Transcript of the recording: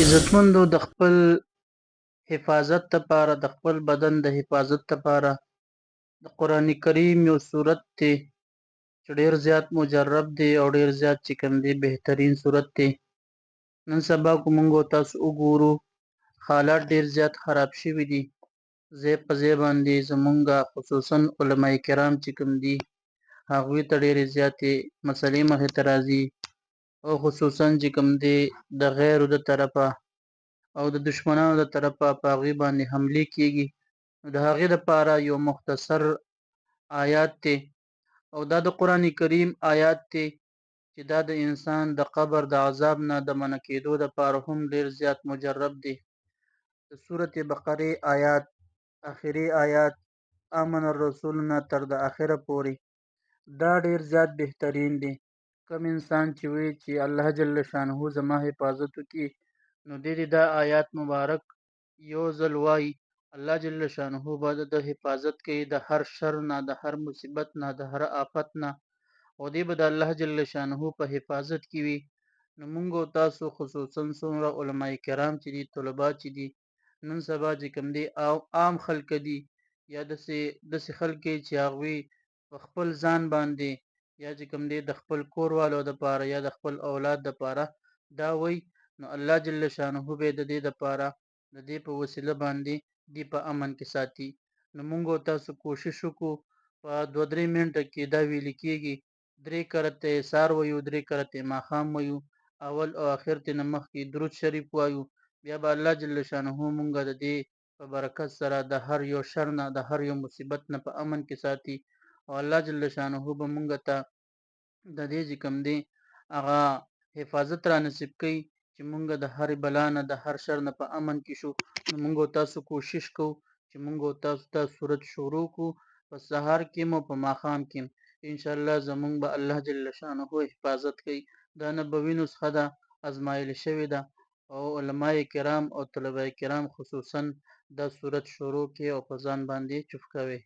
عزتمندو د خپل حفاظت دپاره د خپل بدن د حفاظت دپاره د قرآن کریم یو سورت دی چې ډېر زیات مجرب دی او ډېر زیات چې کوم دی بهترین سورت دی. نن سبا که موږ تاسو وګورو حالات ډېر زیات خراب شوي دي. ځای په ځای باندې زمونږ خصوصا علما کرام چې کوم دي هغوی ته ډېرې زیاتې مسلې مخې ته راځي او خصوصا چې کوم دی د غیرو د طرفه او د دشمنانو د طرفه په هغوی باندې حملې کېږي. نو د هغې دپاره یو مختصر آیات دی او دا د قرآن کریم آیات دی چې دا د انسان د قبر د عذاب نه د منع کېدو دپاره هم ډېر زیات مجرب دی. د سورة بقرې آیات آخري آیات آمن الرسول نه تر د آخره پورې دا ډېر زیات بهترین دی. کوم انسان چې وایي چې الله جل شانه زما حفاظت وکړي نو دې دا آیات مبارک یو ځل وایي، الله جل شانه به د حفاظت کوي د هر شر نه، د هر مصیبت نه، د هر آفت نه، او دې به د الله جل شانه په حفاظت کې وي. نو موږ او تاسو خصوصا څومره علما کرام چې دي، طلبا چې دي، نن سبا چې کوم دی او عام خلک دي یا داسې خلک چې هغوی په خپل ځان باندې یا چې کوم دی د خپل کور والو دپاره یا د خپل اولاد دپاره دا وایي، نو الله جل شانه به د دې دپاره د دې په وسیله باندې دی په امن کې ساتي. نو موږ او تاسو کوشش وکړو په 2-3 منټه کې دا ویل کېږي 3 کرته سار وایو، 3 کرته ماښام وایو، اول او آخر ته نه مخکې درود شریف وایو، بیا به الله جل شانه موږ د دې په برکت سره د هر یو شر نه، د هر یو مصیبت نه په امن کې ساتي او الله جل شانه به موږ ته د دې چې کوم دی هغه حفاظت را نصیب کوي چې موږ د هر بلا نه، د هر شر نه په امن کې شو. نو موږ او تاسو کوشش کوو چې موږ او تاسو ته سورت شروع کړو، په سهار کې مو په ماښام کې انشاءالله زموږ به الله جل شانه حفاظت کوي. دا نبوي نسخه ده، ازمایل شوې ده او علما کرام او طلبه کرام خصوصا دا سورت شروع کې او په ځان باندې چوف کوي.